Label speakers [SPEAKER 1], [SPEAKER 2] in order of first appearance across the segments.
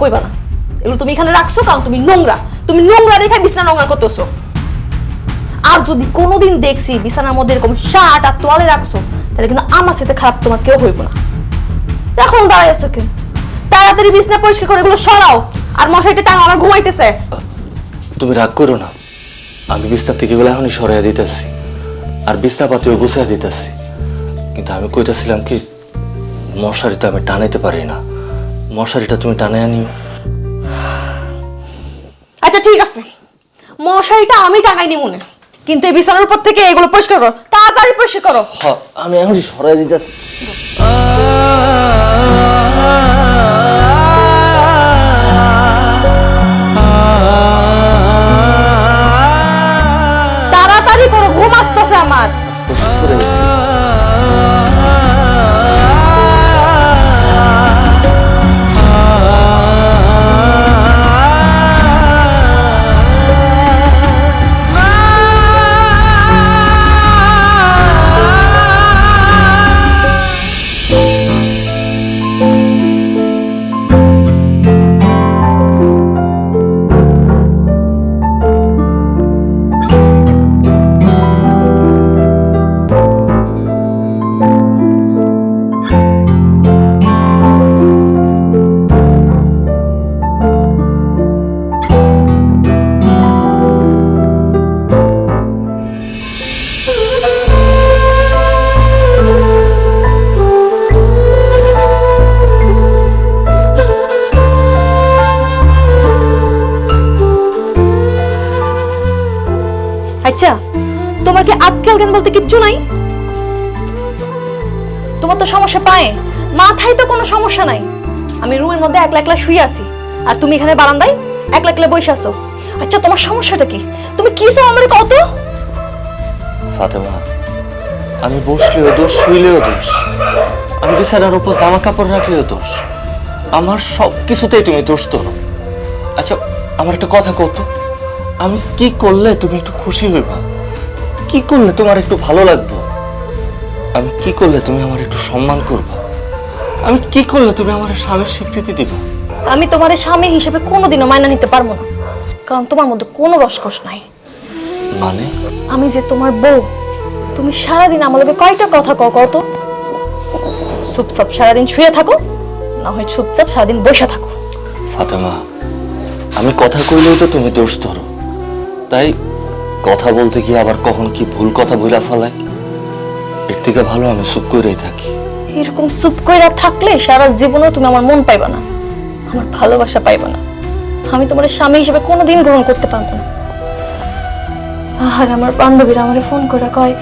[SPEAKER 1] কইবা না এগুলো তুমি এখানে রাখছো কারণ তুমি নোংরা দেখে বিছানা নোংরা করতেছো। আর যদি কোনোদিন দেখছি বিছানার মধ্যে এরকম শার্ট আর তোয়ালে রাখছো তাহলে কিন্তু আমার সাথে খারাপ তোমার কেউ হইব না। এখন দাঁড়াই আছো কেন? তাড়াতাড়ি বিছানা পরিষ্কার করে এগুলো সরাও। আর মশারিটা টাঙা আমার ঘুমাইতেছে।
[SPEAKER 2] তুমি রাগ করো না, আমি বিছনা থেকে এগুলো এখনই সরাইয়া দিতেছি আর বিছনা পাতিও গুছাইয়া দিতেছি। কিন্তু আমি কইতাছিলাম কি, মশারি তো আমি টানাইতে পারি না, মশারিটা তুমি টানে আনিও।
[SPEAKER 1] আচ্ছা ঠিক আছে, মশারিটা আমি টাঙাই নি মনে, কিন্তু এই বিছানার উপর থেকে এগুলো পরিষ্কার করো, তাড়াতাড়ি পরিষ্কার করো।
[SPEAKER 2] হ্যাঁ, আমি এখনই সরাইয়া দিতেছি।
[SPEAKER 1] তাড়াতাড়ি করো, ঘুম আসতেছে আমার।
[SPEAKER 2] পরিষ্কার করে দিছি।
[SPEAKER 1] আচ্ছা, তোমার কি আক্কেল জ্ঞান বলতে কিচ্ছু নাই? তোমার তো সমস্যা পায়, মাথায় তো কোনো সমস্যা নাই। আমি রুমের মধ্যে একলা একলা শুয়ে আছি আর তুমি এখানে বারান্দায় একলা একলা বসে আছো। আচ্ছা তোমার সমস্যাটা কি? তুমি কি চাও আমারে কত?
[SPEAKER 2] ফাতেমা, আমি বসলেও দোষ, শুইলেও দোষ, আমি বিছানার উপর জামা কাপড় রাখলেও দোষ, আমার সব কিছুতেই তুমি দোষ ধরো। আচ্ছা আমার একটা কথা কত, আমি কি করলে তুমি একটু খুশি হইবা? কি করলে তোমার একটু ভালো লাগবে? আমি কি করলে তুমি আমার একটু সম্মান করবা? আমি কি করলে তুমি আমার স্বামীর স্বীকৃতি দিবা?
[SPEAKER 1] আমি তোমার স্বামী হিসেবে কোনোদিনও মাইনা নিতে পারবো না, কারণ তোমার মধ্যে কোনো রসকস নাই।
[SPEAKER 2] মানে?
[SPEAKER 1] আমি যে তোমার বউ, তুমি সারাদিন আমার লগে কয়টা কথা কও কত? চুপচাপ সারাদিন শুয়ে থাকো, না হয় চুপচাপ সারাদিন বসে থাকো।
[SPEAKER 2] ফাতেমা, আমি কথা কইলেও তো তুমি দোষ ধরো, তাই কথা বলতে গিয়ে আবার কখন কি ভুল কথা বইলা ফেলাই। এর থেকে ভালো আমি চুপ করেই থাকি।
[SPEAKER 1] এরকম চুপ কইরা থাকলে সারা জীবনও তুমি আমার মন পাইবা না, আমার ভালোবাসা পাইবা না। আমি তোমার স্বামী হিসেবে কোনোদিন গ্রহণ করতে পারবো না। আর আমার বান্ধবীরা আমারে ফোন করে কয়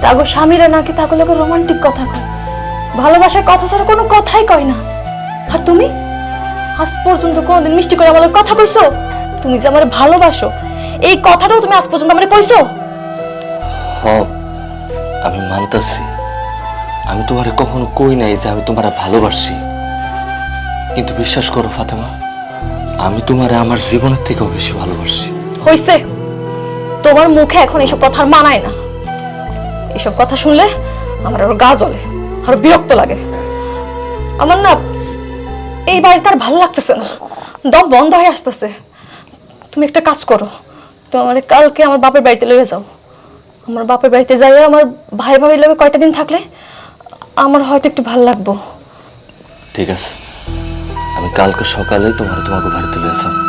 [SPEAKER 1] তাগো স্বামীরা নাকি তাগো লোকের রোমান্টিক কথা কয়, ভালোবাসার কথা ছাড়া কোনো কথাই কয় না। আর তুমি আজ পর্যন্ত কোনোদিন মিষ্টি করে আমার লগে কথা কইছো? তুমি যে আমারে ভালোবাসো এই কথাটাও তুমি আজ পর্যন্ত আমারে কইছো?
[SPEAKER 2] হ, আমি মানতাছি, আমি তোমারে কখনো কই নাই যে আমি তোমারে ভালোবাসি, কিন্তু বিশ্বাস করো ফাতেমা, আমি তোমারে আমার জীবনের থেকেও বেশি ভালোবাসি।
[SPEAKER 1] হইছে, তোমার মুখে এখন এসব কথা আর মানায় না। এসব কথা শুনলে আমার আরো গা জ্বলে, আরো বিরক্ত লাগে। আমার না এই বাড়িতে আর ভালো লাগতেছে না, দম বন্ধ হয়ে আসতেছে। তুমি একটা কাজ করো, তুমি আমার কালকে আমার বাপের বাড়িতে লয়ে যাও। আমার বাপের বাড়িতে যাই, আমার ভাই ভাবির লগে কয়টা দিন থাকলে আমার হয়তো একটু ভালো লাগবো।
[SPEAKER 2] ঠিক আছে, আমি কালকে সকালে তোমাকে বাড়িতে লয়ে যাবো।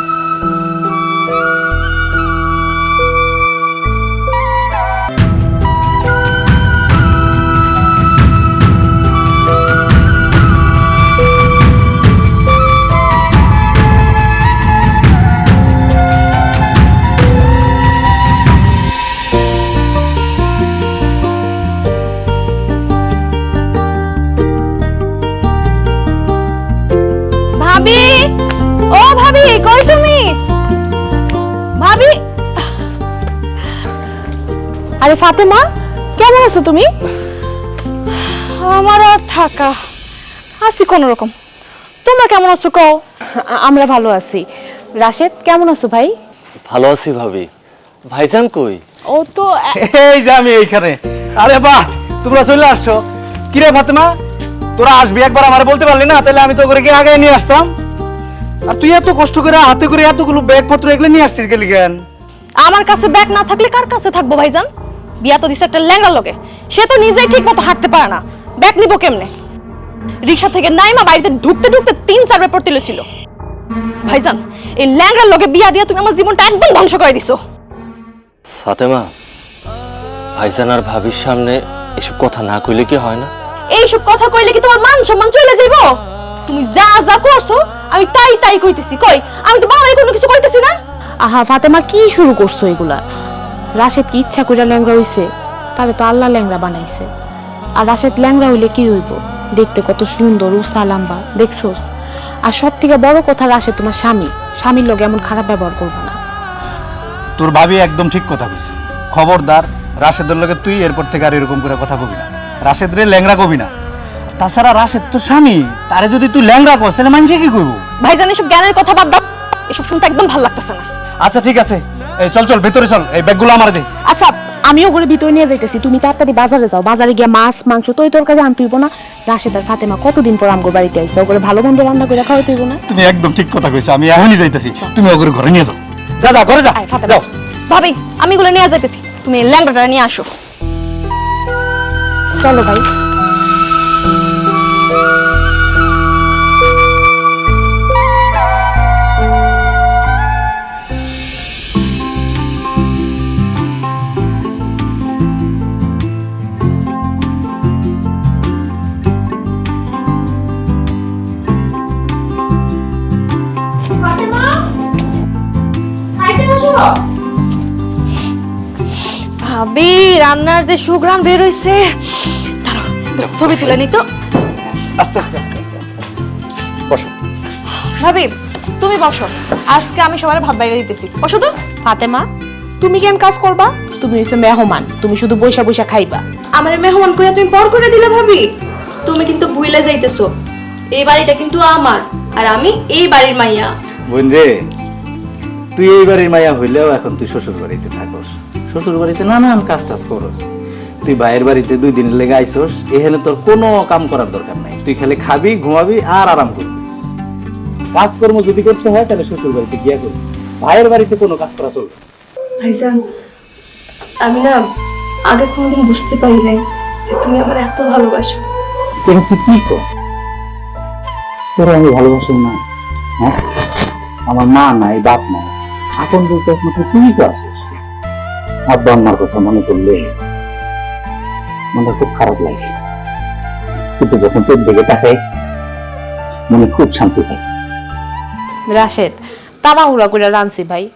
[SPEAKER 1] ভাবি, ও ভাবি, কই তুমি? ভাবি।
[SPEAKER 3] আরে ফাতেমা, কেমন আছো তুমি?
[SPEAKER 1] আমার আর থাকা আছি কোন রকম। তোমরা কেমন আছো কও?
[SPEAKER 3] আমরা ভালো আছি। রাশেদ কেমন আছো ভাই?
[SPEAKER 2] ভালো আছি ভাবি। ভাইজান কই?
[SPEAKER 3] ও তো
[SPEAKER 4] এই যে আমি এইখানে। আরে বাহ, তোমরা চলে আসছো। কিরে ফাতেমা, তোরা আসবি একবার আমারে বলতে পারলি না? তাহলে আমি তো করে কি আগে নিয়ে আসতাম। আর তুই এত কষ্ট করে হাতে করে এতগুলো ব্যাগপত্র এগুলো নিয়ে আসছিস গেলি কেন?
[SPEAKER 1] আমার কাছে ব্যাগ না থাকলে কার কাছে থাকবো ভাইজান? বিয়া তো দিছে একটা ল্যাংড়ার লগে, সে তো নিজেই ঠিক মতো হাঁটতে পারে না, ব্যাগ নিবো কেমনে? রিক্সা থেকে নাইমা বাড়িতে ঢুকতে ঢুকতে 3-4 বার পড়তে ছিল। ভাইজান, এই ল্যাংড়ার লগে বিয়া দিয়ে তুমি আমার জীবনটা একদম ধ্বংস করে দিছো।
[SPEAKER 2] ফাতেমা, ভাইজান আর ভাবির সামনে এসব কথা না কইলে কি হয় না?
[SPEAKER 1] এইসব কথা কইলে কি তোমার মান সম্মান চলে যাইব? তুমি যা যা করছো আমি তাই তাই কইতেছি। কই, আমি তো বাংলায় কোনো কিছু কইতেছি না।
[SPEAKER 3] আহা ফাতেমা, কি শুরু করছো এগুলা? রাশেদ কি ইচ্ছা করে ল্যাংড়া হইছে? তাহলে তো আল্লাহ ল্যাংড়া বানাইছে। আর রাশেদ ল্যাংড়া হইলে কি হইব? দেখতে কত সুন্দর, উসা লাম্বা, দেখছোস? আর সব থেকে বড় কথা, রাশেদ তোমার স্বামী, স্বামীর লগে এমন খারাপ ব্যবহার করবে না।
[SPEAKER 4] তোর ভাবি একদম ঠিক কথা কইছে। খবরদার, রাশেদের লগে তুই এরপর থেকে আর এরকম করে কথা কবি না। রাশেদ রে ল্যাংড়া কবি না। তাছাড়া রাশেদ তোর স্বামী, তারে যদি তুই ল্যাংড়া কস তাহলে মানুষে কি কইব?
[SPEAKER 1] ভাইজান, এসব জ্ঞানের কথা বাদ দাও, এসব শুনতে একদম ভালো লাগতেছে না।
[SPEAKER 4] আচ্ছা ঠিক আছে, এই চল চল ভেতরে চল, এই ব্যাগগুলো আমার দে।
[SPEAKER 3] আচ্ছা, আমিও করে ভিতরে নিয়ে যাইতেছি, তুমি তাড়াতাড়ি বাজারে যাও। বাজারে গিয়ে মাছ মাংস তৈ তরকারি আনতে হইব না? রাশেদ আর ফাতেমা কতদিন পর আমগো বাড়িতে আইছে, ওগুলো ভালো মন্দ রান্না করে খাওয়াইতে হইব না?
[SPEAKER 4] তুমি একদম ঠিক কথা কইছো, আমি এখনই যাইতেছি। তুমি ওগুলো ঘরে নিয়ে যাও। যা যা, ঘরে যা।
[SPEAKER 3] আয়, ফাতেমা।
[SPEAKER 4] যাও।
[SPEAKER 1] ভাবি, আমি এগুলো নিয়ে যাইতেছি, তুমি এই ল্যাংড়াটা নিয়ে আসো।
[SPEAKER 3] চলো ভাই।
[SPEAKER 1] ভাবি, রান্নার যে সুঘ্রাণ বের হইছে, দাঁড়াও একটা ছবি তুলে নিত।
[SPEAKER 4] আস্তে আস্তে আস্তে আস্তে আস্তে। বসো।
[SPEAKER 1] ভাবি, তুমি বসো, আজকে আমি সবার ভাত বাইরে দিতেছি। বসো তো।
[SPEAKER 3] ফাতেমা, তুমি কেন কাজ করবা? তুমি হইছো মেহমান, তুমি শুধু বইসা বইসা খাইবা।
[SPEAKER 1] আমার মেহমান কইয়া তুমি পর করে দিলে ভাবি। তুমি কিন্তু ভুলে যাইতেছো, এই বাড়িটা কিন্তু আমার, আর আমি এই বাড়ির মাইয়া।
[SPEAKER 5] বোন রে, তুই এই বাড়ির মাইয়া হইলেও এখন তুই শ্বশুর বাড়িতে থাকস, শ্বশুর বাড়িতে নানান কাজ টাজ করস। তুই ভাইয়ের বাড়িতে 2 দিনের লেগে আইসস, এখানে তোর কোনো কাম করার দরকার নাই। তুই খালি খাবি, ঘুমাবি আর আরাম করবি। কাজকর্ম যদি করতে হয় তাহলে শ্বশুর বাড়িতে গিয়া করবি, ভাইয়ের বাড়িতে কোনো কাজ করা চলবে না।
[SPEAKER 1] ভাইজান, আমি না আগে কোনোদিন বুঝতে পারি নাই যে তুমি আমার এত ভালোবাসো।
[SPEAKER 5] কিন্তু তুই কি কর, তোরা আমি ভালোবাসি না? হ্যাঁ, আমার মা নাই, বাপ নাই, আপন বলতে একমাত্র তুই তো আছিস। আব্বা আম্মার কথা মনে করলে মনটা খুব খারাপ লাগে, কিন্তু যখন তোর দিকে তাকাই মনে খুব শান্তি পাই।
[SPEAKER 3] রাশেদ, তাড়াহুড়া করে রানছি ভাই,